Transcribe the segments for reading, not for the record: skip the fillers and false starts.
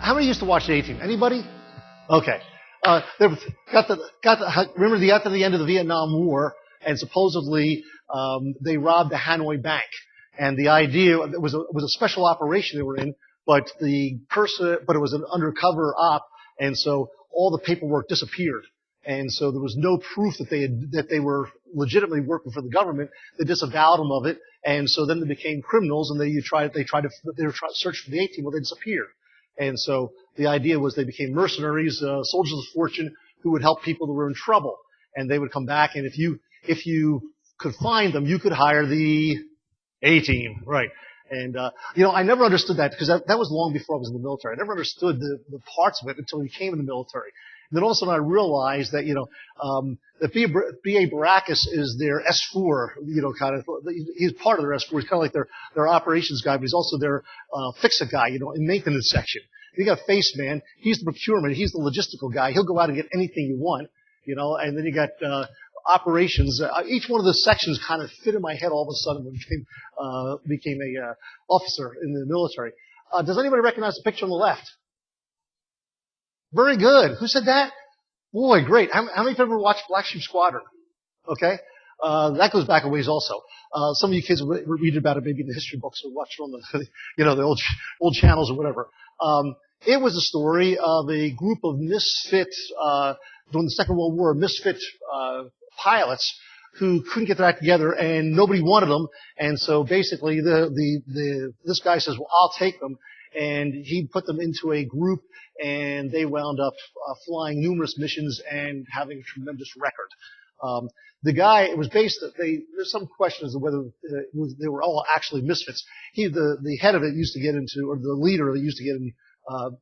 How many used to watch the A-Team? Anybody? Okay. Remember they got to the end of the Vietnam War, and supposedly they robbed the Hanoi Bank. And the idea, it was a special operation they were in, but it was an undercover op, and so all the paperwork disappeared. And so there was no proof that they were legitimately working for the government. They disavowed them of it, and so then they became criminals, and they tried to search for the A-Team. Well, they disappeared. And so the idea was they became mercenaries, soldiers of fortune, who would help people who were in trouble. And they would come back, and if you could find them, you could hire the A-Team, right? And I never understood that, because that was long before I was in the military. I never understood the parts of it until we came in the military. And then all of a sudden I realized that, that B.A. Baracus is their S4, kind of, he's part of their S4. He's kind of like their operations guy, but he's also their fix-it guy, in maintenance section. You got Face Man, he's the procurement, he's the logistical guy. He'll go out and get anything you want, and then you got operations. Each one of the sections kind of fit in my head all of a sudden when I became a officer in the military. Does anybody recognize the picture on the left? Very good. Who said that? Boy, great. How many of you ever watched Black Sheep Squadron? Okay. That goes back a ways also. Some of you kids read about it maybe in the history books or watch it on the old channels or whatever. It was a story of a group of misfit, during the Second World War, misfit, pilots who couldn't get their act together and nobody wanted them. And so basically this guy says, well, I'll take them. And he put them into a group, and they wound up flying numerous missions and having a tremendous record. The guy, it was based, there's some questions of whether they were all actually misfits. The head of it used to get into, or the leader of it used to get in,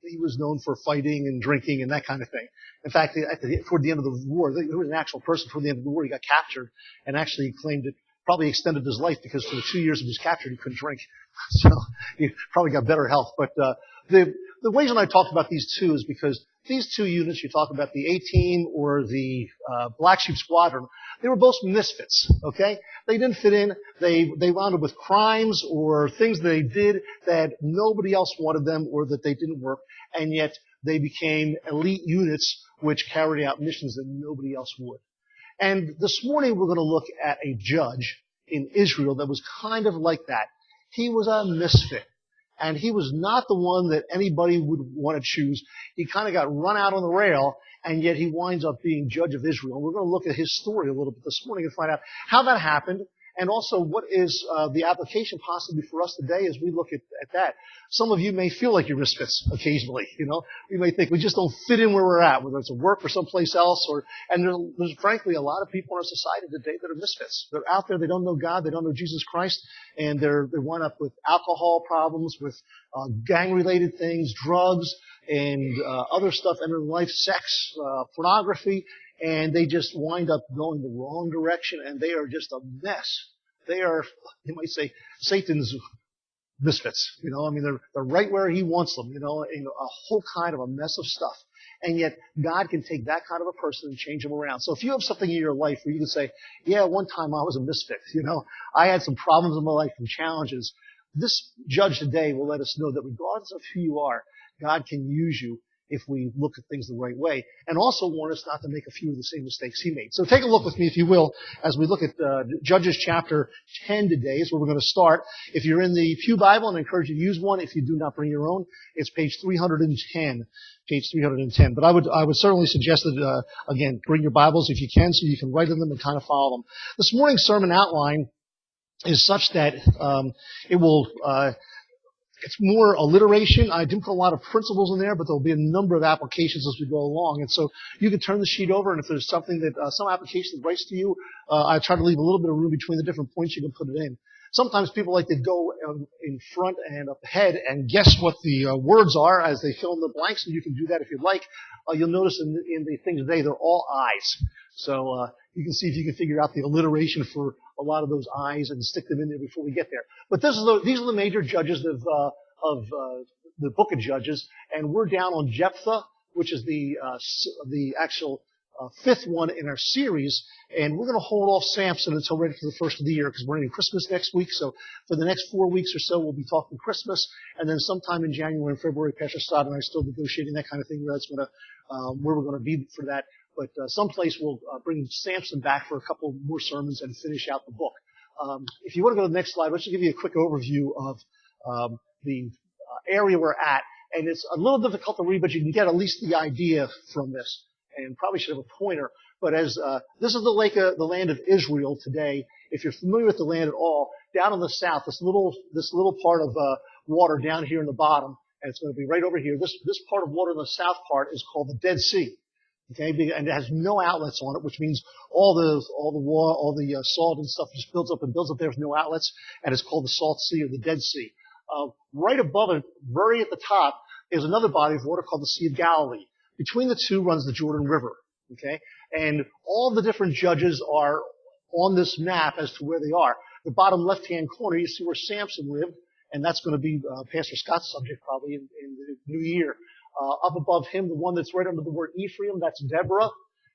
he was known for fighting and drinking and that kind of thing. In fact, toward the end of the war, there was an actual person toward the end of the war, he got captured and actually claimed it probably extended his life, because for the 2 years he was captured, he couldn't drink. So he probably got better health. But the reason I talked about these two is because these two units, you talk about the A-Team or the Black Sheep Squadron, they were both misfits, okay? They didn't fit in. They wound up with crimes or things they did that nobody else wanted them or that they didn't work, and yet they became elite units which carried out missions that nobody else would. And this morning we're going to look at a judge in Israel that was kind of like that. He was a misfit. And he was not the one that anybody would want to choose. He kind of got run out on the rail, and yet he winds up being judge of Israel. And we're going to look at his story a little bit this morning and find out how that happened, and also what is the application possibly for us today as we look at that. Some of you may feel like you're misfits occasionally, You may think we just don't fit in where we're at, whether it's at work or someplace else, and there's frankly a lot of people in our society today that are misfits. They're out there, they don't know God, they don't know Jesus Christ, and they wind up with alcohol problems, with gang-related things, drugs, and other stuff in their life, sex, pornography, and they just wind up going the wrong direction, and they are just a mess. They are, you might say, Satan's misfits. They're right where he wants them, in a whole kind of a mess of stuff. And yet, God can take that kind of a person and change them around. So if you have something in your life where you can say, yeah, one time I was a misfit, I had some problems in my life and challenges, this judge today will let us know that regardless of who you are, God can use you if we look at things the right way, and also warn us not to make a few of the same mistakes he made. So take a look with me, if you will, as we look at Judges chapter 10 today is where we're going to start. If you're in the Pew Bible, and I encourage you to use one. If you do not bring your own, it's page 310. Page 310. But I would certainly suggest that, again, bring your Bibles if you can, so you can write in them and kind of follow them. This morning's sermon outline is such that it will it's more alliteration. I didn't put a lot of principles in there, but there'll be a number of applications as we go along. And so you can turn the sheet over, and if there's something that some application that writes to you, I try to leave a little bit of room between the different points. You can put it in. Sometimes people like to go in front and up ahead and guess what the words are as they fill in the blanks, and you can do that if you'd like. You'll notice in the thing today, they're all I's. So you can see if you can figure out the alliteration for a lot of those I's and stick them in there before we get there. But these are the major judges of the book of Judges, and we're down on Jephthah, which is the actual fifth one in our series, and we're going to hold off Samson until ready for the first of the year because we're in Christmas next week. So for the next 4 weeks or so, we'll be talking Christmas, and then sometime in January and February, Pastor Stott and I are still negotiating that kind of thing. Where we're going to be for that. But someplace we'll bring Samson back for a couple more sermons and finish out the book. If you want to go to the next slide, let's just give you a quick overview of the area we're at. And it's a little difficult to read, but you can get at least the idea from this. And probably should have a pointer. But as this is the land of Israel today. If you're familiar with the land at all, down in the south, this little part of water down here in the bottom, and it's going to be right over here. This part of water in the south part is called the Dead Sea. Okay, and it has no outlets on it, which means all the salt and stuff just builds up and builds up. There's no outlets, and it's called the Salt Sea or the Dead Sea. Right above it, very at the top, is another body of water called the Sea of Galilee. Between the two runs the Jordan River. Okay, and all the different judges are on this map as to where they are. The bottom left-hand corner, you see where Samson lived, and that's going to be Pastor Scott's subject probably in the new year. Up above him, the one that's right under the word Ephraim, that's Deborah.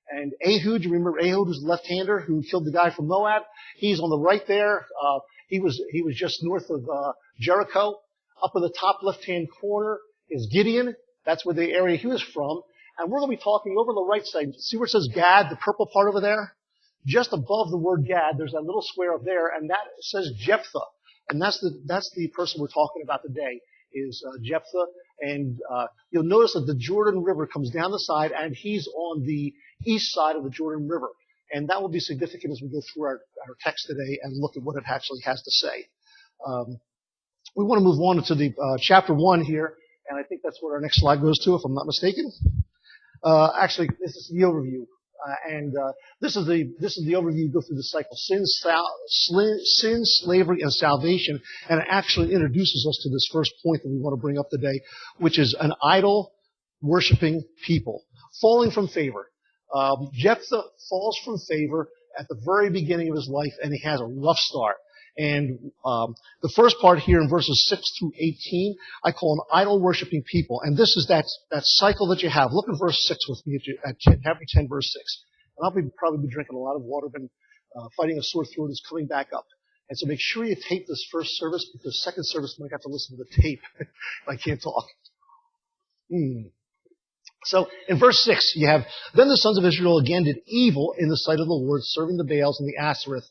And Ehud, you remember Ehud was the left-hander who killed the guy from Moab? He's on the right there. He was just north of Jericho. Up in the top left-hand corner is Gideon. That's where the area he was from. And we're going to be talking over the right side. See where it says Gad, the purple part over there? Just above the word Gad, there's that little square up there, and that says Jephthah. And that's the person we're talking about today, is Jephthah. And you'll notice that the Jordan River comes down the side, and he's on the east side of the Jordan River. And that will be significant as we go through our text today and look at what it actually has to say. We want to move on to the chapter 1 here, and I think that's what our next slide goes to, if I'm not mistaken. Actually, this is the overview. This is the overview. Go through the cycle: sin, slavery, and salvation. And it actually introduces us to this first point that we want to bring up today, which is an idol-worshiping people falling from favor. Jephthah falls from favor at the very beginning of his life, and he has a rough start. And the first part here in verses 6 through 18, I call an idol-worshiping people. And this is that cycle that you have. Look at verse 6 with me at chapter 10, verse 6. And I'll probably be drinking a lot of water, been fighting a sore throat, is coming back up. And so make sure you tape this first service, because second service you might have to listen to the tape if I can't talk. So in verse 6, you have, then the sons of Israel again did evil in the sight of the Lord, serving the Baals and the Ashereth,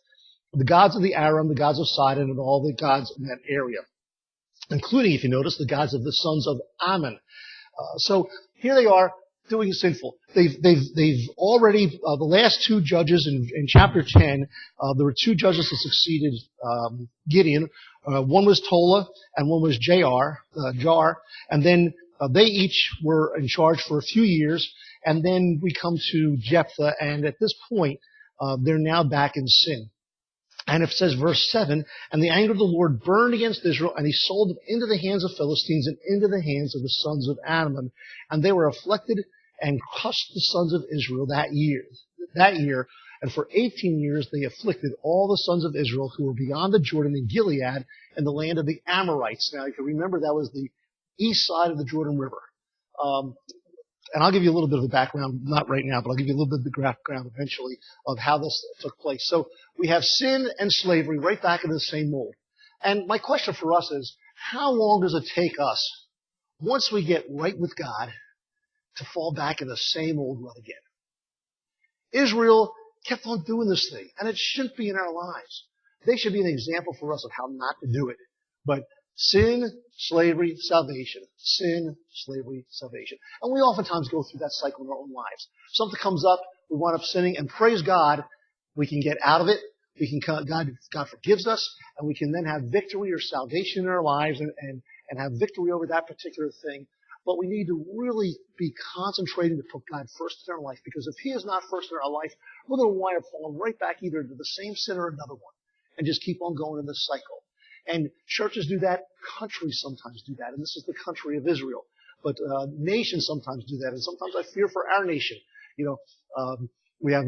the gods of the Aram, the gods of Sidon, and all the gods in that area, including, if you notice, the gods of the sons of Ammon. So here they are doing sinful. They've already, the last two judges in chapter 10, there were two judges that succeeded Gideon. One was Tola and one was Jar. And then they each were in charge for a few years. And then we come to Jephthah, and at this point, they're now back in sin. And it says, verse 7, and the anger of the Lord burned against Israel, and he sold them into the hands of Philistines and into the hands of the sons of Ammon. And they were afflicted and crushed the sons of Israel that year. And for 18 years they afflicted all the sons of Israel who were beyond the Jordan in Gilead in the land of the Amorites. Now you can remember that was the east side of the Jordan River. And I'll give you a little bit of the background, not right now, but I'll give you a little bit of the background eventually of how this took place. So we have sin and slavery right back in the same mold. And my question for us is, how long does it take us, once we get right with God, to fall back in the same old rut again? Israel kept on doing this thing, and it shouldn't be in our lives. They should be an example for us of how not to do it. But sin, slavery, salvation. Sin, slavery, salvation. And we oftentimes go through that cycle in our own lives. Something comes up, we wind up sinning, and praise God, we can get out of it. God forgives us, and we can then have victory or salvation in our lives and have victory over that particular thing. But we need to really be concentrating to put God first in our life, because if He is not first in our life, we're going to wind up falling right back either into the same sin or another one, and just keep on going in this cycle. And churches do that. Countries sometimes do that. And this is the country of Israel. But nations sometimes do that. And sometimes I fear for our nation. We have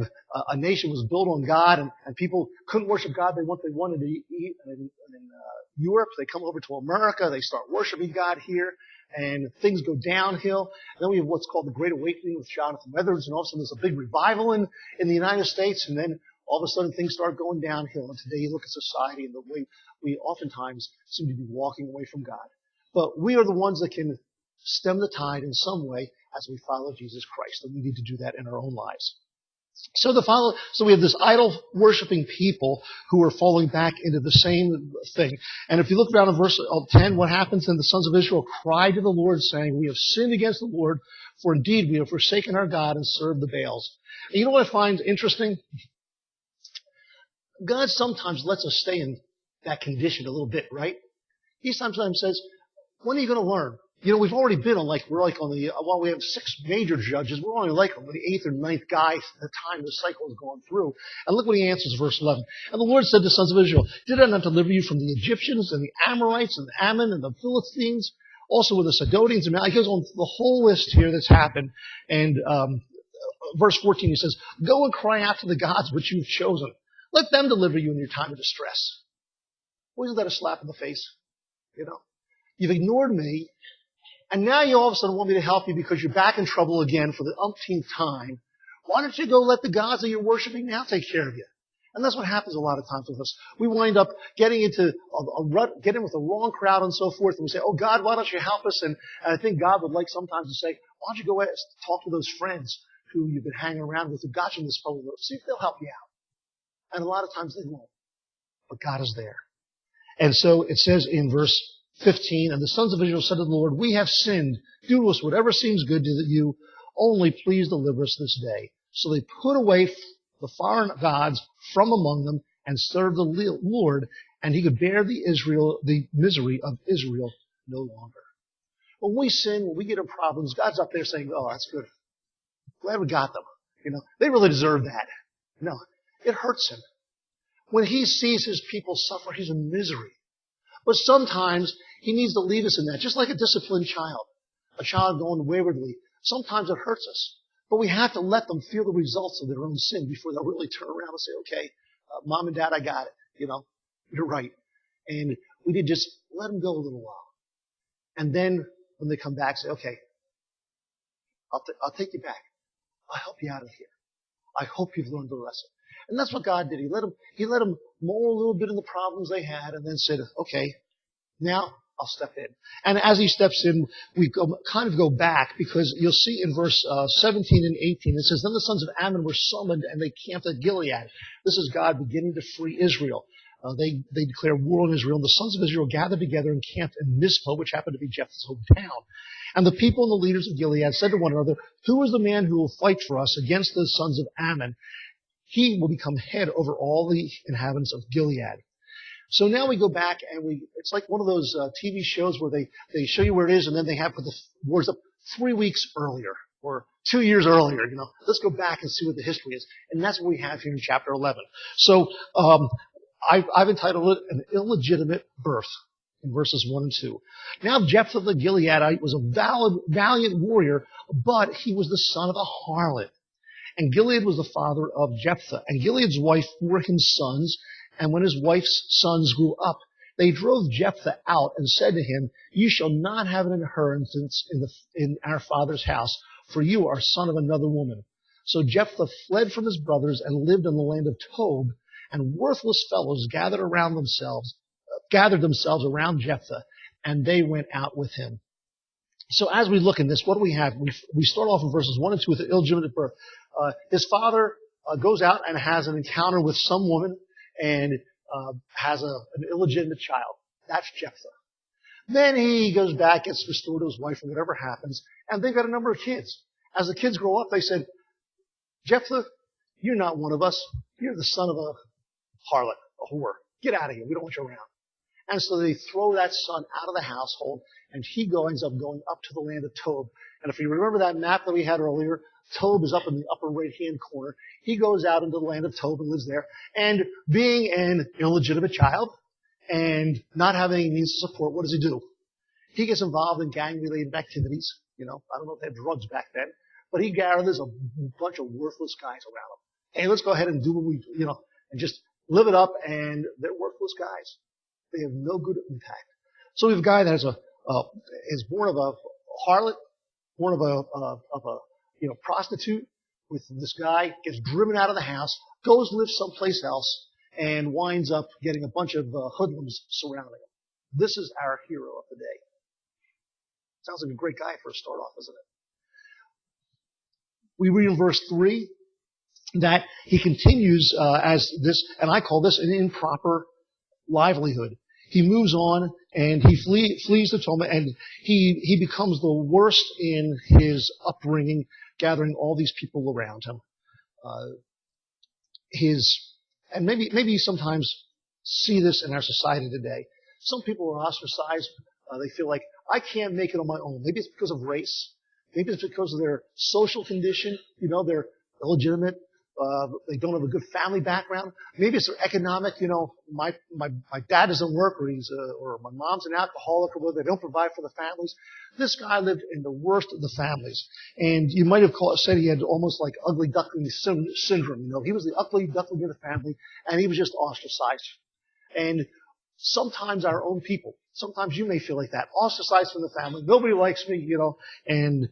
a nation was built on God, and people couldn't worship God. They wanted to eat in Europe. They come over to America. They start worshiping God here. and things go downhill. And then we have what's called the Great Awakening with Jonathan Edwards, and all of a sudden there's a big revival in the United States, and then all of a sudden things start going downhill. And today you look at society and the way we oftentimes seem to be walking away from God. But we are the ones that can stem the tide in some way as we follow Jesus Christ, and we need to do that in our own lives. So we have this idol worshiping people who are falling back into the same thing. And if you look down in verse 10, what happens? And the sons of Israel cried to the Lord, saying, "We have sinned against the Lord, for indeed we have forsaken our God and served the Baals." And you know what I find interesting? God sometimes lets us stay in that condition a little bit, right? He sometimes says, "When are you going to learn?" You know, we've already been on while we have 6 major judges, we're only on the 8th or 9th guy at the time the cycle is going through. And look what he answers, verse 11. "And the Lord said to the sons of Israel, Did I not deliver you from the Egyptians and the Amorites and the Ammon and the Philistines, also with the Sidonians?" And he goes on the whole list here that's happened. And verse 14, he says, "Go and cry out to the gods which you've chosen. Let them deliver you in your time of distress." Well, isn't that a slap in the face? You know, you've ignored me. And now you all of a sudden want me to help you because you're back in trouble again for the umpteenth time. Why don't you go let the gods that you're worshiping now take care of you? And that's what happens a lot of times with us. We wind up getting into a rut, getting with the wrong crowd and so forth, and we say, "Oh God, why don't you help us?" And I think God would like sometimes to say, "Why don't you go talk to those friends who you've been hanging around with who got you in this trouble? See if they'll help you out." And a lot of times they won't. But God is there. And so it says in verse 15, "And the sons of Israel said to the Lord, We have sinned. Do to us whatever seems good to you. Only please deliver us this day." So they put away the foreign gods from among them and served the Lord, and he could bear the misery of Israel no longer. When we sin, when we get in problems, God's up there saying, "Oh, that's good. Glad we got them. You know, they really deserve that." No, it hurts him. When he sees his people suffer, he's in misery. But sometimes he needs to lead us in that, just like a disciplined child, a child going waywardly. Sometimes it hurts us, but we have to let them feel the results of their own sin before they'll really turn around and say, "Okay, Mom and Dad, I got it. You know, you're right." And we need to just let them go a little while. And then when they come back, say, "Okay, I'll take you back. I'll help you out of here. I hope you've learned the lesson." And that's what God did. He let them mull a little bit of the problems they had and then said, "Okay, now I'll step in." And as he steps in, we kind of go back because you'll see in verse 17 and 18, it says, "Then the sons of Ammon were summoned and they camped at Gilead." This is God beginning to free Israel. They declare war on Israel. The sons of Israel gathered together and camped in Mizpah, which happened to be Jephthah's hometown. And the people and the leaders of Gilead said to one another, "Who is the man who will fight for us against the sons of Ammon? He will become head over all the inhabitants of Gilead." So now we go back and it's like one of those TV shows where they show you where it is and then they have put the wars up 3 weeks earlier or 2 years earlier. You know, let's go back and see what the history is. And that's what we have here in chapter 11. So I've entitled it "An Illegitimate Birth" in verses 1 and 2. "Now Jephthah the Gileadite was a valiant warrior, but he was the son of a harlot. And Gilead was the father of Jephthah. And Gilead's wife bore him sons. And when his wife's sons grew up, they drove Jephthah out and said to him, 'You shall not have an inheritance in our father's house, for you are son of another woman.' So Jephthah fled from his brothers and lived in the land of Tob. And worthless fellows gathered themselves around Jephthah, and they went out with him." So as we look in this, what do we have? We start off in verses 1 and 2 with an illegitimate birth. His father goes out and has an encounter with some woman and has an illegitimate child. That's Jephthah. Then he goes back, gets restored to his wife, or whatever happens, and they've got a number of kids. As the kids grow up, they said, "Jephthah, you're not one of us. You're the son of a harlot, a whore. Get out of here. We don't want you around." And so they throw that son out of the household, and he ends up going up to the land of Tob. And if you remember that map that we had earlier, Tob is up in the upper right-hand corner. He goes out into the land of Tob and lives there. And being an illegitimate child and not having any means to support, what does he do? He gets involved in gang-related activities. You know, I don't know if they had drugs back then, but he gathers a bunch of worthless guys around him. Hey, let's go ahead and do what we, and just live it up, and they're worthless guys. They have no good impact. So we have a guy that has a is born of a harlot, born of a prostitute with this guy, gets driven out of the house, goes live someplace else, and winds up getting a bunch of hoodlums surrounding him. This is our hero of the day. Sounds like a great guy for a start off, isn't it? We read in verse 3 that he continues as this, and I call this an improper livelihood. He moves on and he flees the tumult, and he becomes the worst in his upbringing, gathering all these people around him. And maybe you sometimes see this in our society today. Some people are ostracized. They feel like, I can't make it on my own. Maybe it's because of race. Maybe it's because of their social condition. They're illegitimate. They don't have a good family background. Maybe it's their economic. My dad doesn't work, or my mom's an alcoholic, or whatever. They don't provide for the families. This guy lived in the worst of the families, and you might have said he had almost like ugly duckling syndrome. He was the ugly duckling of the family, and he was just ostracized. And sometimes our own people, sometimes you may feel like that, ostracized from the family. Nobody likes me, and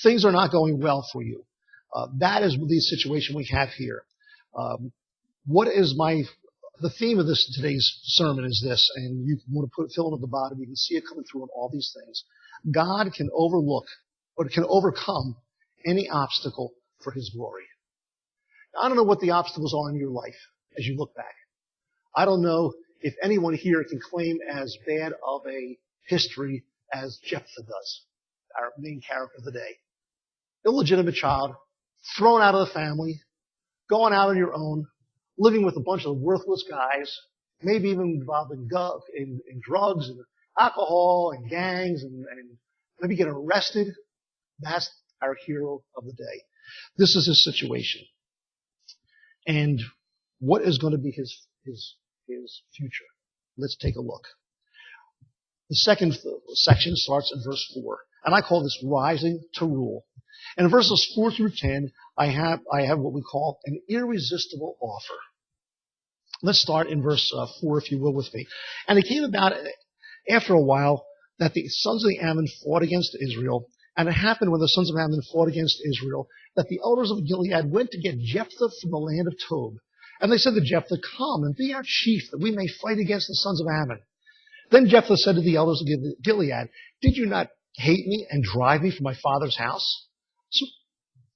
things are not going well for you. That is the situation we have here. The theme of today's sermon is this, and you want to fill in at the bottom. You can see it coming through in all these things. God can overcome any obstacle for His glory. Now, I don't know what the obstacles are in your life as you look back. I don't know if anyone here can claim as bad of a history as Jephthah does, our main character of the day. Illegitimate child, thrown out of the family, going out on your own, living with a bunch of worthless guys, maybe even involved in drugs and alcohol and gangs, and maybe get arrested. That's our hero of the day. This is his situation. And what is going to be his future? Let's take a look. The second section starts in verse 4, and I call this rising to rule. And in verses 4 through 10, I have what we call an irresistible offer. Let's start in verse 4, if you will, with me. And it came about after a while that the sons of the Ammon fought against Israel. And it happened when the sons of Ammon fought against Israel that the elders of Gilead went to get Jephthah from the land of Tob. And they said to Jephthah, "Come and be our chief, that we may fight against the sons of Ammon." Then Jephthah said to the elders of Gilead, "Did you not hate me and drive me from my father's house?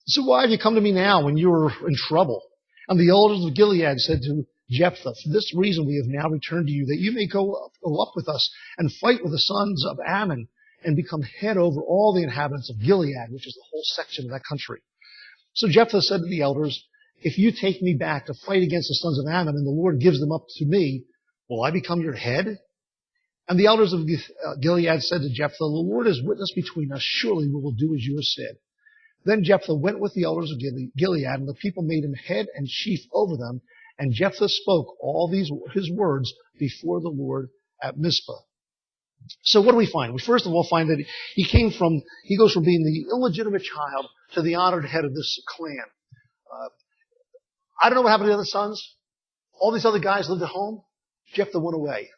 So why have you come to me now when you are in trouble?" And the elders of Gilead said to Jephthah, "For this reason we have now returned to you, that you may go up with us and fight with the sons of Ammon and become head over all the inhabitants of Gilead," which is the whole section of that country. So Jephthah said to the elders, "If you take me back to fight against the sons of Ammon and the Lord gives them up to me, will I become your head?" And the elders of Gilead said to Jephthah, "The Lord is witness between us. Surely we will do as you have said." Then Jephthah went with the elders of Gilead, and the people made him head and chief over them. And Jephthah spoke all his words before the Lord at Mizpah. So what do we find? We first of all find that he goes from being the illegitimate child to the honored head of this clan. I don't know what happened to the other sons. All these other guys lived at home. Jephthah went away.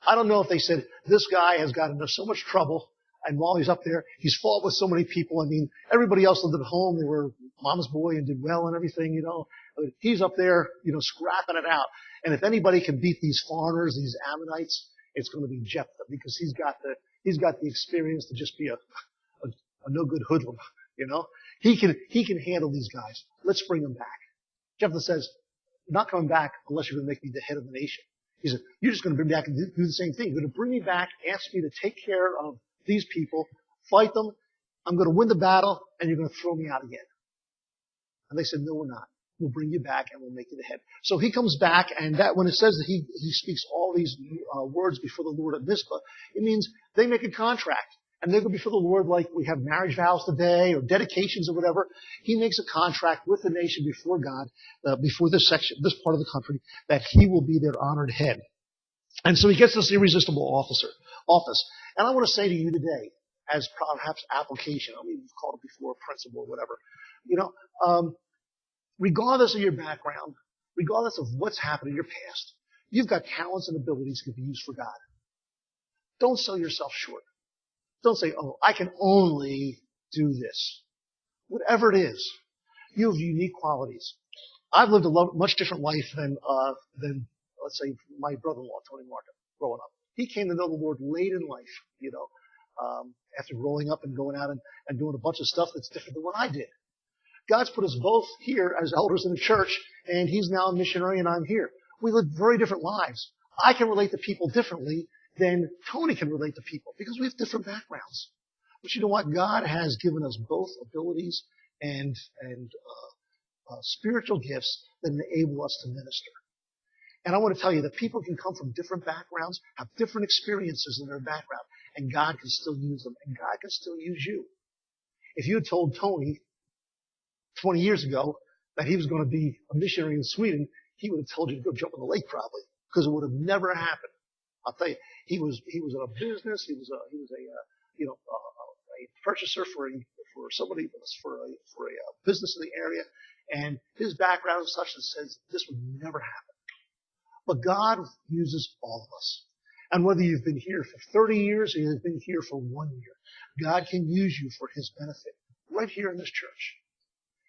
I don't know if they said, this guy has gotten into so much trouble, and while he's up there, he's fought with so many people. I mean, everybody else lived at home. They were mama's boy and did well and everything, He's up there, scrapping it out. And if anybody can beat these foreigners, these Ammonites, it's going to be Jephthah, because he's got the experience to just be a no good hoodlum, He can handle these guys. Let's bring them back. Jephthah says, "You're not coming back unless you're going to make me the head of the nation." He said, "You're just going to bring me back and do the same thing. You're going to bring me back, ask me to take care of these people, fight them. I'm going to win the battle, and you're going to throw me out again." And they said, "No, we're not. We'll bring you back and we'll make you the head." So he comes back, and that when it says that he speaks all these words before the Lord at Mizpah, it means they make a contract. And they go before the Lord like we have marriage vows today or dedications or whatever. He makes a contract with the nation before God, before this part of the country, that he will be their honored head. And so he gets this irresistible office. And I want to say to you today, as perhaps application, I mean, you've called it before principle or whatever, regardless of your background, regardless of what's happened in your past, you've got talents and abilities that can be used for God. Don't sell yourself short. Don't say, oh, I can only do this. Whatever it is, you have unique qualities. I've lived a much different life than, let's say, my brother-in-law, Tony Martin, growing up. He came to know the Lord late in life, after growing up and going out and doing a bunch of stuff that's different than what I did. God's put us both here as elders in the church, and he's now a missionary and I'm here. We live very different lives. I can relate to people differently than Tony can relate to people because we have different backgrounds. But you know what? God has given us both abilities and spiritual gifts that enable us to minister. And I want to tell you that people can come from different backgrounds, have different experiences in their background, and God can still use them, and God can still use you. If you had told Tony 20 years ago that he was going to be a missionary in Sweden, he would have told you to go jump in the lake probably, because it would have never happened. I'll tell you, he was in a business. He was a purchaser for a business in the area, and his background is such that says this would never happen. But God uses all of us. And whether you've been here for 30 years or you've been here for 1 year, God can use you for his benefit right here in this church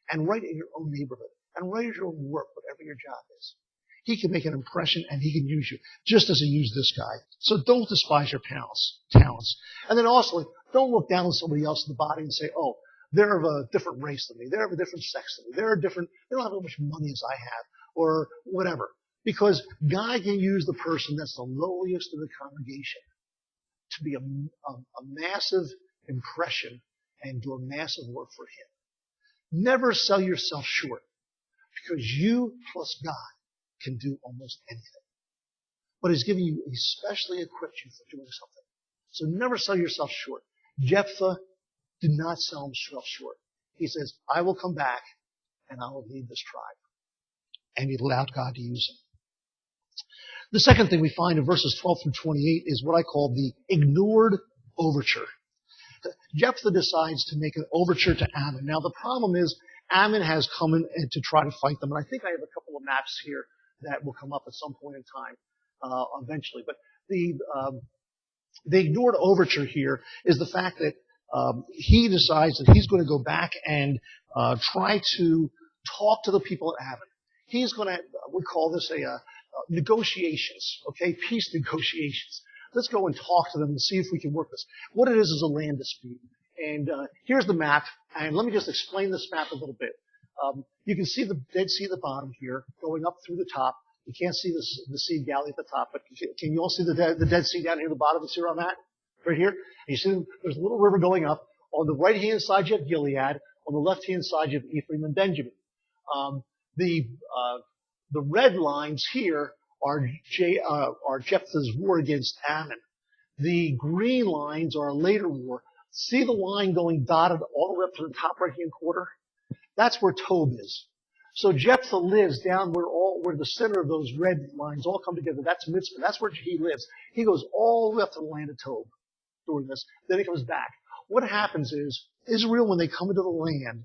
and right in your own neighborhood and right at your own work, whatever your job is. He can make an impression and he can use you just as he used this guy. So don't despise your talents. And then also, don't look down on somebody else in the body and say, oh, they're of a different race than me. They're of a different sex than me. They don't have as much money as I have or whatever. Because God can use the person that's the lowliest in the congregation to be a massive impression and do a massive work for him. Never sell yourself short because you plus God can do almost anything. But he's given you, he's specially equipped you for doing something. So never sell yourself short. Jephthah did not sell himself short. He says, I will come back and I will lead this tribe. And he allowed God to use him. The second thing we find in verses 12 through 28 is what I call the ignored overture. Jephthah decides to make an overture to Ammon. Now the problem is Ammon has come in to try to fight them, and I think I have a couple of maps here that will come up at some point in time eventually. But the ignored overture here is the fact that he decides that he's going to go back and try to talk to the people at Ammon. He's going to, we call this negotiations, okay, peace negotiations. Let's go and talk to them and see if we can work this. What it is a land dispute. And here's the map, and let me just explain this map a little bit. You can see the Dead Sea at the bottom here, going up through the top. You can't see the Sea Galley at the top, but can you all see the Dead Sea down here at the bottom? You see where I'm at? Right here? And you see there's a little river going up. On the right-hand side you have Gilead. On the left-hand side you have Ephraim and Benjamin. The red lines here are Jephthah's war against Ammon. The green lines are a later war. See the line going dotted all the way up to the top right-hand corner? That's where Tob is. So Jephthah lives down where the center of those red lines all come together. That's Mitzvah. That's where he lives. He goes all the way up to the land of Tob during this. Then he comes back. What happens is, Israel, when they come into the land,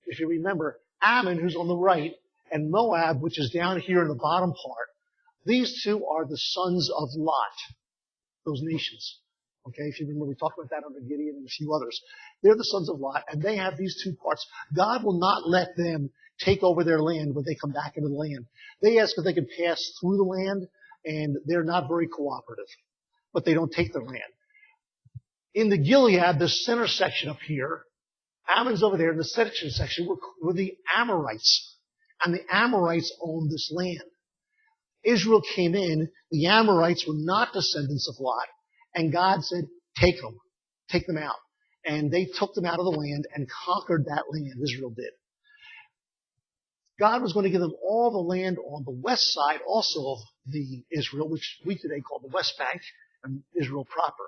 if you remember, Ammon, who's on the right, and Moab, which is down here in the bottom part, these two are the sons of Lot, those nations. Okay, if you remember, we talked about that under Gideon and a few others. They're the sons of Lot, and they have these two parts. God will not let them take over their land when they come back into the land. They ask if they can pass through the land, and they're not very cooperative, but they don't take the land. In the Gilead, the center section up here, Ammon's over there, in the section were the Amorites. And the Amorites owned this land. Israel came in. The Amorites were not descendants of Lot. And God said, take them out. And they took them out of the land and conquered that land. Israel did. God was going to give them all the land on the west side also of the Israel, which we today call the West Bank and Israel proper.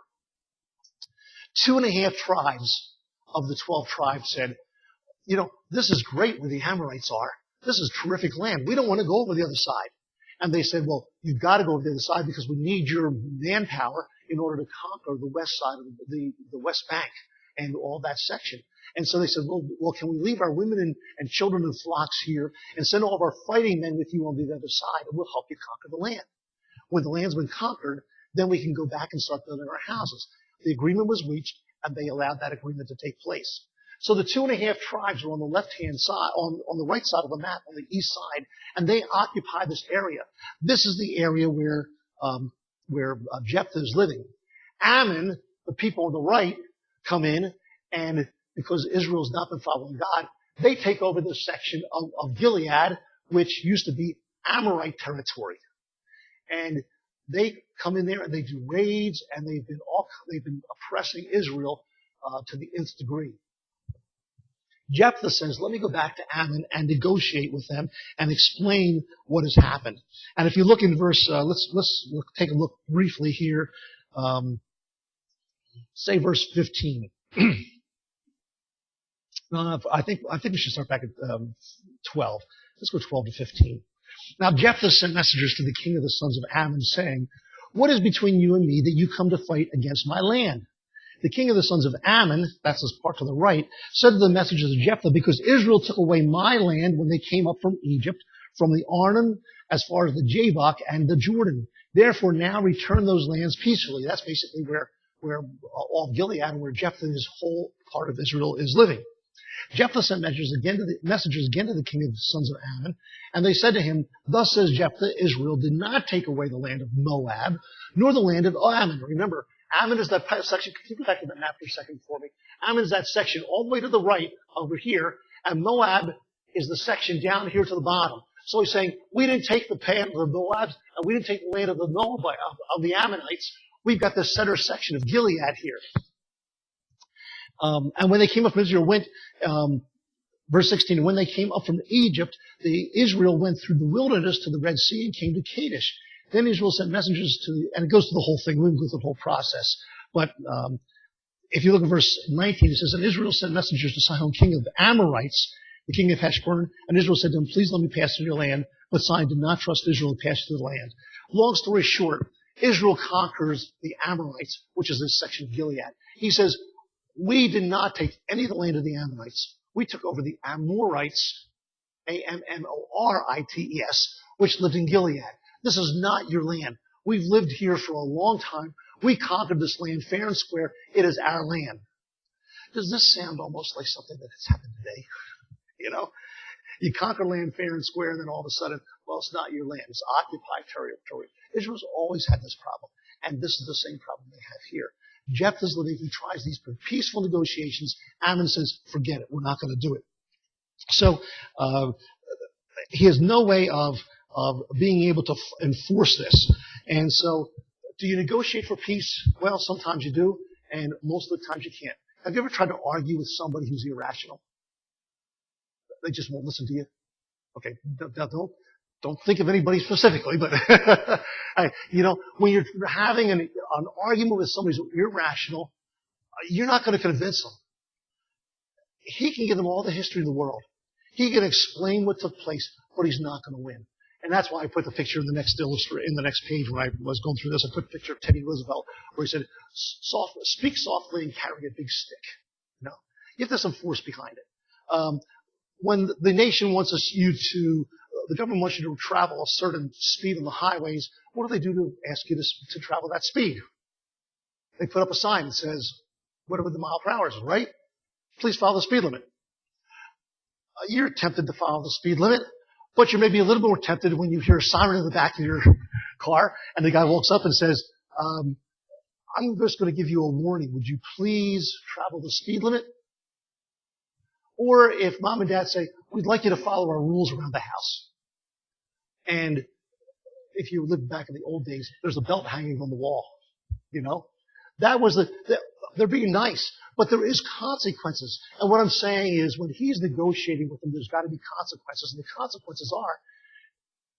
2.5 tribes of the 12 tribes said, this is great where the Amorites are. This is terrific land. We don't want to go over the other side. And they said, well, you've got to go over the other side because we need your manpower in order to conquer the west side of the West Bank and all that section. And so they said, well, can we leave our women and children and flocks here and send all of our fighting men with you on the other side and we'll help you conquer the land. When the land's been conquered, then we can go back and start building our houses. The agreement was reached and they allowed that agreement to take place. So the 2.5 tribes were on the left-hand side, on the right side of the map, on the east side, and they occupy this area. This is the area where Jephthah is living. Ammon, the people on the right, come in, and because Israel's not been following God, they take over this section of Gilead, which used to be Amorite territory. And they come in there and they do raids, and they've been oppressing Israel to the nth degree. Jephthah says, let me go back to Ammon and negotiate with them and explain what has happened. And if you look in verse, let's take a look briefly here. Say verse 15. No, I think we should start back at 12. Let's go 12 to 15. Now Jephthah sent messengers to the king of the sons of Ammon, saying, what is between you and me that you come to fight against my land? The king of the sons of Ammon, that's this part to the right, said to the messengers of Jephthah, because Israel took away my land when they came up from Egypt, from the Arnon as far as the Jabbok and the Jordan. Therefore now return those lands peacefully. That's basically where all of Gilead and where Jephthah's whole part of Israel is living. Jephthah sent messengers again to the king of the sons of Ammon, and they said to him, thus says Jephthah, Israel did not take away the land of Moab, nor the land of Ammon. Remember, Ammon is that section. Can you go back to the map for a second for me? Ammon is that section all the way to the right over here, and Moab is the section down here to the bottom. So he's saying, we didn't take the land of the Moabs, and we didn't take the land of the Moabite, of the Ammonites. We've got this center section of Gilead here. And when they came up from Israel, verse 16, and when they came up from Egypt, Israel went through the wilderness to the Red Sea and came to Kadesh. Then Israel sent messengers and it goes through the whole thing. We won't go through the whole process. But if you look at verse 19, it says, and Israel sent messengers to Sihon, king of the Amorites, the king of Heshbon, and Israel said to him, please let me pass through your land. But Sihon did not trust Israel to pass through the land. Long story short, Israel conquers the Amorites, which is this section of Gilead. He says, we did not take any of the land of the Ammonites. We took over the Amorites, Ammorites, which lived in Gilead. This is not your land. We've lived here for a long time. We conquered this land fair and square. It is our land. Does this sound almost like something that has happened today? You know? You conquer land fair and square, and then all of a sudden, well, it's not your land. It's occupied territory. Israel's always had this problem. And this is the same problem they have here. Jephthah's living. He tries these peaceful negotiations. Ammon says, forget it. We're not going to do it. So he has no way of being able to enforce this. And so, do you negotiate for peace? Well, sometimes you do, and most of the times you can't. Have you ever tried to argue with somebody who's irrational? They just won't listen to you. Okay, don't think of anybody specifically, but when you're having an argument with somebody who's irrational, you're not going to convince them. He can give them all the history of the world. He can explain what took place, but he's not going to win. And that's why I put the picture in the next page when I was going through this. I put a picture of Teddy Roosevelt where he said, speak softly and carry a big stick. You have to have some force behind it. When the nation wants the government wants you to travel a certain speed on the highways, what do they do to ask you to travel that speed? They put up a sign that says, whatever the mile per hour is, right? Please follow the speed limit. You're tempted to follow the speed limit, but you're maybe a little more tempted when you hear a siren in the back of your car, and the guy walks up and says, I'm just going to give you a warning. Would you please travel the speed limit? Or if mom and dad say, we'd like you to follow our rules around the house. And if you lived back in the old days, there's a belt hanging on the wall. That was they're being nice, but there is consequences. And what I'm saying is when he's negotiating with them, there's got to be consequences. And the consequences are,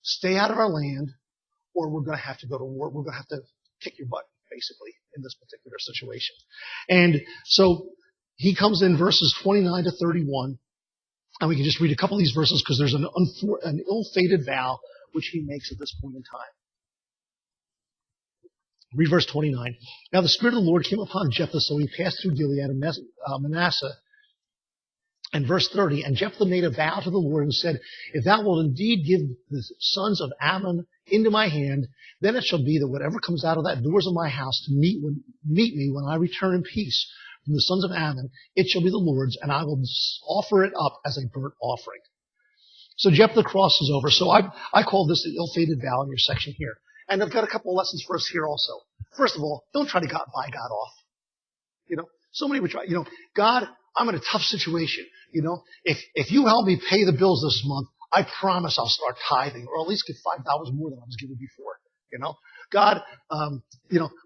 stay out of our land, or we're going to have to go to war. We're going to have to kick your butt, basically, in this particular situation. And so he comes in verses 29 to 31, and we can just read a couple of these verses because there's an ill-fated vow which he makes at this point in time. Read verse 29. Now the Spirit of the Lord came upon Jephthah, so he passed through Gilead and Manasseh. And verse 30, and Jephthah made a vow to the Lord and said, if thou wilt indeed give the sons of Ammon into my hand, then it shall be that whatever comes out of that doors of my house to meet me when I return in peace. from the sons of Ammon, it shall be the Lord's, and I will offer it up as a burnt offering. So Jephthah crosses over. So I call this the ill-fated vow in your section here. And I've got a couple of lessons for us here also. First of all, don't try to buy God off. So many would try, God, I'm in a tough situation. If you help me pay the bills this month, I promise I'll start tithing, or at least get $5 more than I was giving before. God,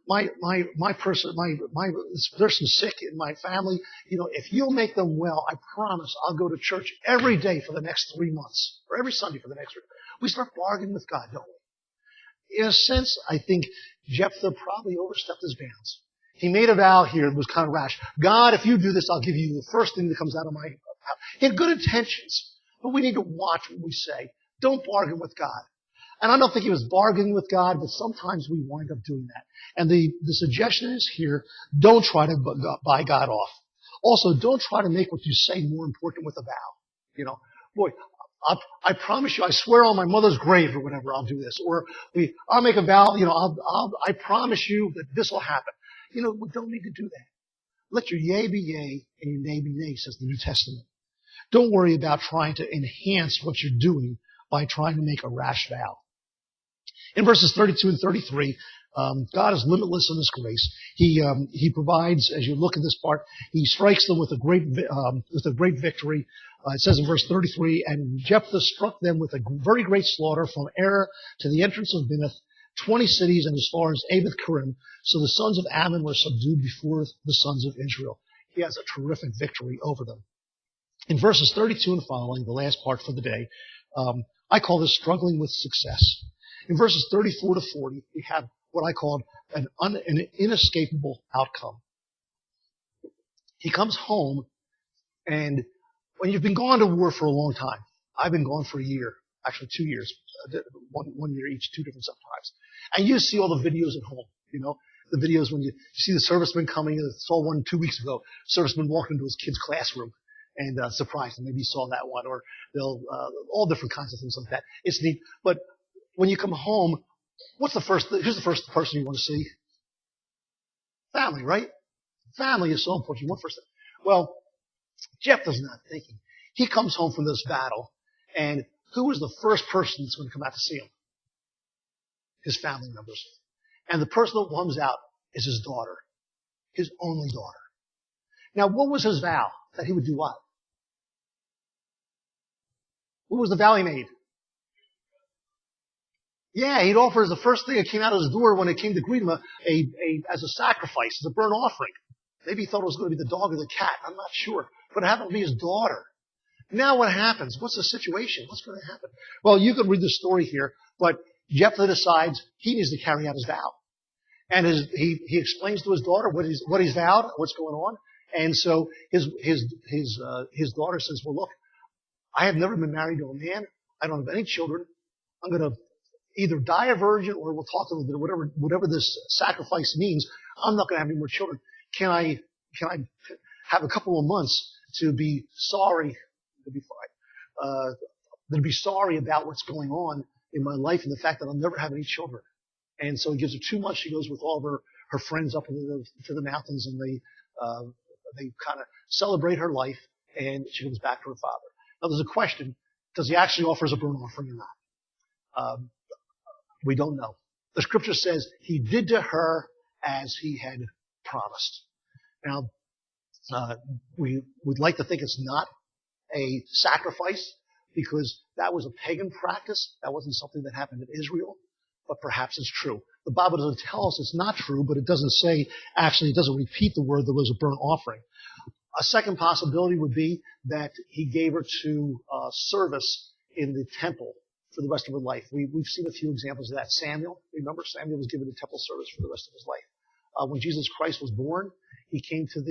my person's sick in my family. If you'll make them well, I promise I'll go to church every day for the next 3 months, or every Sunday for the next 3 months. We start bargaining with God, don't we? In a sense, I think Jephthah probably overstepped his bounds. He made a vow here that was kind of rash. God, if you do this, I'll give you the first thing that comes out of my mouth. He had good intentions, but we need to watch what we say. Don't bargain with God. And I don't think he was bargaining with God, but sometimes we wind up doing that. And the suggestion is here, don't try to buy God off. Also, don't try to make what you say more important with a vow. Boy, I promise you, I swear on my mother's grave or whatever, I'll do this. Or I'll make a vow, I promise you that this will happen. We don't need to do that. Let your yea be yea and your nay be nay, says the New Testament. Don't worry about trying to enhance what you're doing by trying to make a rash vow. In verses 32 and 33, God is limitless in His grace. He provides, as you look at this part, He strikes them with a great victory. It says in verse 33, and Jephthah struck them with a very great slaughter from Erah to the entrance of Bineth, 20 cities and as far as Abeth-Kerim. So the sons of Ammon were subdued before the sons of Israel. He has a terrific victory over them. In verses 32 and following, the last part for the day, I call this struggling with success. In verses 34 to 40, we have what I call an inescapable outcome. He comes home, and when you've been gone to war for a long time, I've been gone for a year, actually 2 years, one year each, 2 different sometimes. And you see all the videos at home, the videos when you see the serviceman coming. I saw one 2 weeks ago, serviceman walked into his kid's classroom and surprised him. Maybe you saw that one, or they'll all different kinds of things like that. It's neat. But when you come home, who's the first person you want to see? Family, right? Family is so important. You want first. Well, Jephthah's not thinking. He comes home from this battle, and who is the first person that's going to come out to see him? His family members. And the person that comes out is his daughter, his only daughter. Now, what was his vow? That he would do what? What was the vow he made? Yeah, he'd offer as the first thing that came out of his door when it came to greet him as a sacrifice, as a burnt offering. Maybe he thought it was going to be the dog or the cat. I'm not sure. But it happened to be his daughter. Now what happens? What's the situation? What's going to happen? Well, you could read the story here, but Jephthah decides he needs to carry out his vow. And he explains to his daughter what he's vowed, what's going on. And so his daughter says, well, look, I have never been married to a man. I don't have any children. I'm going to either die a virgin, or we'll talk a little bit, whatever this sacrifice means. I'm not going to have any more children. Can I have a couple of months to be sorry? To be fine. To be sorry about what's going on in my life and the fact that I'll never have any children. And so he gives her 2 months. She goes with all of her friends up to the mountains, and they kind of celebrate her life, and she comes back to her father. Now there's a question: does he actually offer as a burnt offering or not? We don't know. The scripture says he did to her as he had promised. Now, we would like to think it's not a sacrifice, because that was a pagan practice. That wasn't something that happened in Israel, but perhaps it's true. The Bible doesn't tell us it's not true, but it doesn't say, actually, it doesn't repeat the word there was a burnt offering. A second possibility would be that he gave her to service in the temple for the rest of her life. We've seen a few examples of that. Samuel, remember, Samuel was given a temple service for the rest of his life. When Jesus Christ was born, he came to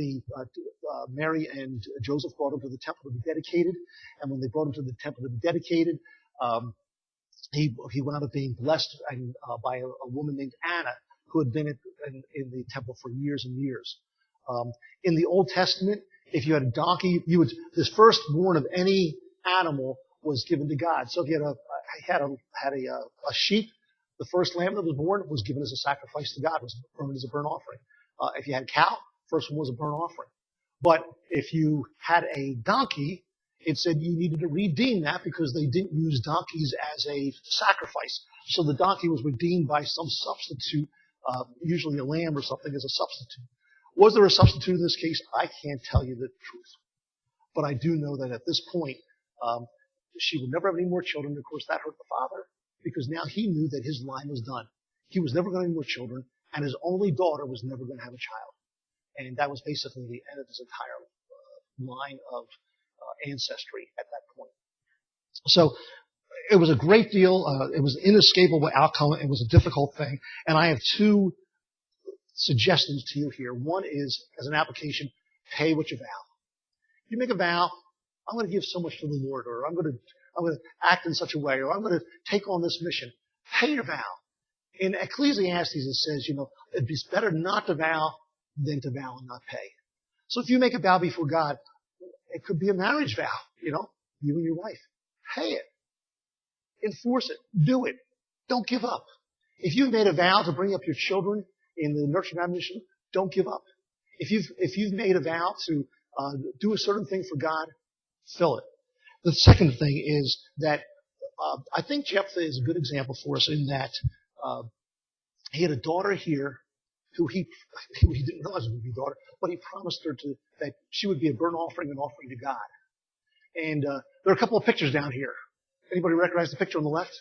Mary and Joseph brought him to the temple to be dedicated. And when they brought him to the temple to be dedicated, he wound up being blessed by a woman named Anna, who had been in the temple for years and years. In the Old Testament, if you had a donkey, this firstborn of any animal was given to God. So if you had a sheep, the first lamb that was born was given as a sacrifice to God, was burned as a burnt offering. If you had a cow, first one was a burnt offering. But if you had a donkey, it said you needed to redeem that because they didn't use donkeys as a sacrifice. So the donkey was redeemed by some substitute, usually a lamb or something as a substitute. Was there a substitute in this case? I can't tell you the truth. But I do know that at this point, she would never have any more children. Of course, that hurt the father because now he knew that his line was done. He was never going to have any more children, and his only daughter was never going to have a child. And that was basically the end of his entire line of ancestry at that point. So it was a great deal. It was an inescapable outcome. It was a difficult thing. And I have two suggestions to you here. One is, as an application, pay what you vow. You make a vow, I'm going to give so much to the Lord, or I'm going to act in such a way, or I'm going to take on this mission. Pay your vow. In Ecclesiastes, it says, it'd be better not to vow than to vow and not pay. So if you make a vow before God, it could be a marriage vow, you and your wife. Pay it. Enforce it. Do it. Don't give up. If you've made a vow to bring up your children in the nurture and admonition, don't give up. If you've made a vow to do a certain thing for God, fill it. The second thing is that I think Jephthah is a good example for us in that he had a daughter here who he didn't realize would be a daughter, but he promised her that she would be a burnt offering and offering to God. And there are a couple of pictures down here. Anybody recognize the picture on the left?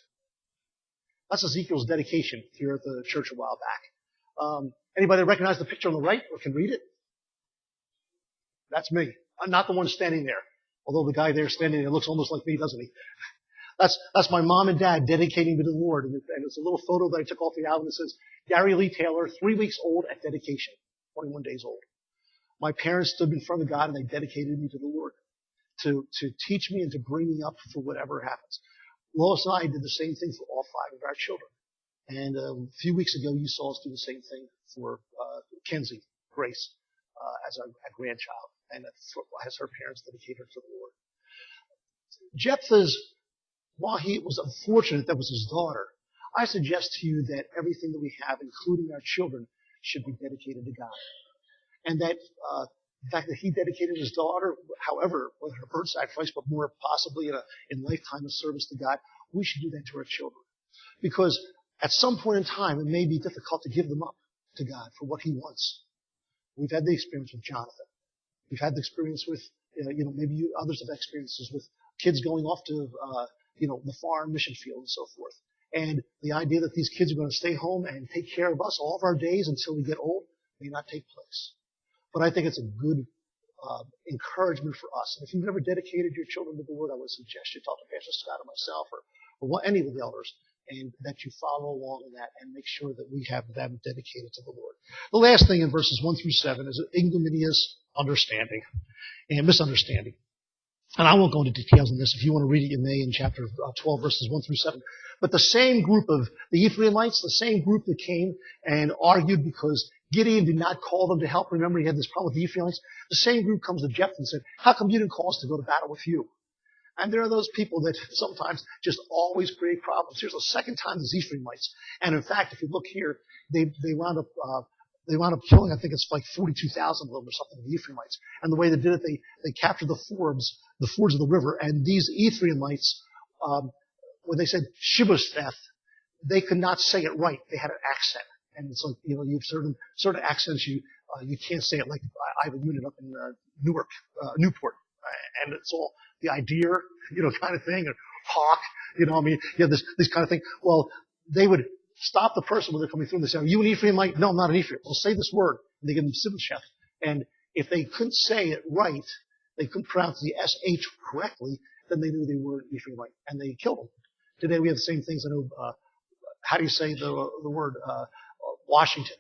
That's Ezekiel's dedication here at the church a while back. Anybody recognize the picture on the right or can read it? That's me. I'm not the one standing there. Although the guy there standing there looks almost like me, doesn't he? That's my mom and dad dedicating me to the Lord. And it's a little photo that I took off the album that says, Gary Lee Taylor, 3 weeks old at dedication, 21 days old. My parents stood in front of God and they dedicated me to the Lord to teach me and to bring me up for whatever happens. Lois and I did the same thing for all 5 of our children. And a few weeks ago, you saw us do the same thing for Kenzie, Grace, as our grandchild, and as her parents dedicated her to the Lord. Jephthah's, while he was unfortunate that was his daughter, I suggest to you that everything that we have, including our children, should be dedicated to God. And that the fact that he dedicated his daughter, however, whether a bird sacrifice, but more possibly in lifetime of service to God, we should do that to our children. Because at some point in time, it may be difficult to give them up to God for what he wants. We've had the experience with Jonathan. We've had the experience with, maybe others have experiences with kids going off to, the foreign mission field and so forth. And the idea that these kids are going to stay home and take care of us all of our days until we get old may not take place. But I think it's a good encouragement for us. And if you've never dedicated your children to the Lord, I would suggest you talk to Pastor Scott or myself or any of the elders, and that you follow along in that and make sure that we have them dedicated to the Lord. The last thing in verses 1 through 7 is ignominious understanding and misunderstanding. And I won't go into details on this. If you want to read it, you may in chapter 12, verses 1 through 7. But the same group of the Ephraimites, the same group that came and argued because Gideon did not call them to help. Remember, he had this problem with the Ephraimites. The same group comes to Jephthah and said, how come you didn't call us to go to battle with you? And there are those people that sometimes just always create problems. Here's the second time these Ephraimites. And in fact, if you look here, they wound up killing, I think it's like 42,000 of them or something, the Ephraimites. And the way they did it, they captured the fords of the river. And these Ephraimites, when they said Shibbosheth, they could not say it right. They had an accent. And it's like, you have certain accents you can't say it. Like I have a unit up in Newport, and it's all the idea, kind of thing, or hawk, you have this kind of thing. Well, they would stop the person when they're coming through and they say, are you an Ephraimite? No, I'm not an Ephraim. Well, say this word. And they give them Shibbosheth. And if they couldn't say it right, they couldn't pronounce the SH correctly, then they knew they were an Ephraimite, and they killed them. Today we have the same things. I know, how do you say the word, Washington?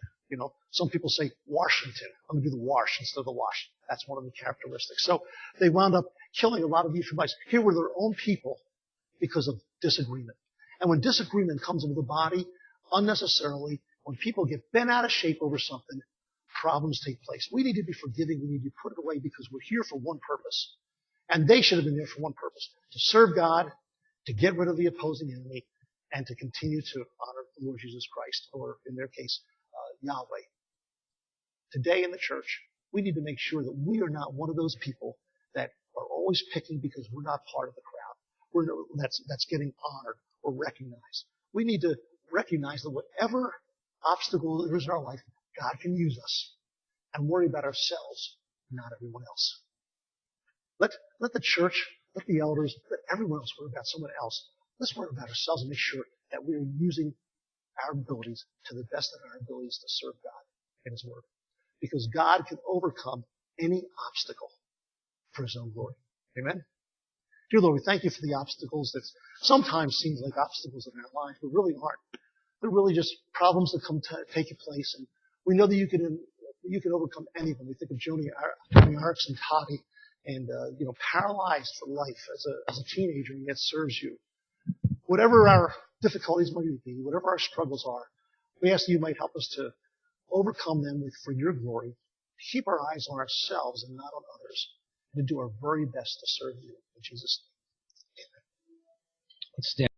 Some people say Washington. I'm going to do the wash instead of the wash. That's one of the characteristics. So they wound up killing a lot of Ephraimites. Here were their own people because of disagreement. And when disagreement comes into the body unnecessarily, when people get bent out of shape over something, problems take place. We need to be forgiving. We need to put it away because we're here for one purpose. And they should have been there for one purpose, to serve God, to get rid of the opposing enemy, and to continue to honor the Lord Jesus Christ, or in their case, Yahweh. Today in the church, We need to make sure that we are not one of those people that are always picking because we're not part of the crowd. That's getting honored or recognized. We need to recognize that whatever obstacle there is in our life, God can use us, and worry about ourselves, not everyone else. Let the church, let the elders, let everyone else worry about someone else. Let's worry about ourselves and make sure that we're using our abilities to the best of our abilities to serve God in His Word. Because God can overcome any obstacle for His own glory. Amen? Dear Lord, we thank You for the obstacles that sometimes seem like obstacles in our life, but really aren't. They're really just problems that come to take place, and we know that You can overcome any of them. We think of Tony Arks and Toddy, and paralyzed for life as a teenager, and yet serves You. Whatever our difficulties might be, whatever our struggles are, we ask that You might help us to overcome them for Your glory, to keep our eyes on ourselves and not on others, and to do our very best to serve You. In Jesus' name, amen. Let's stand.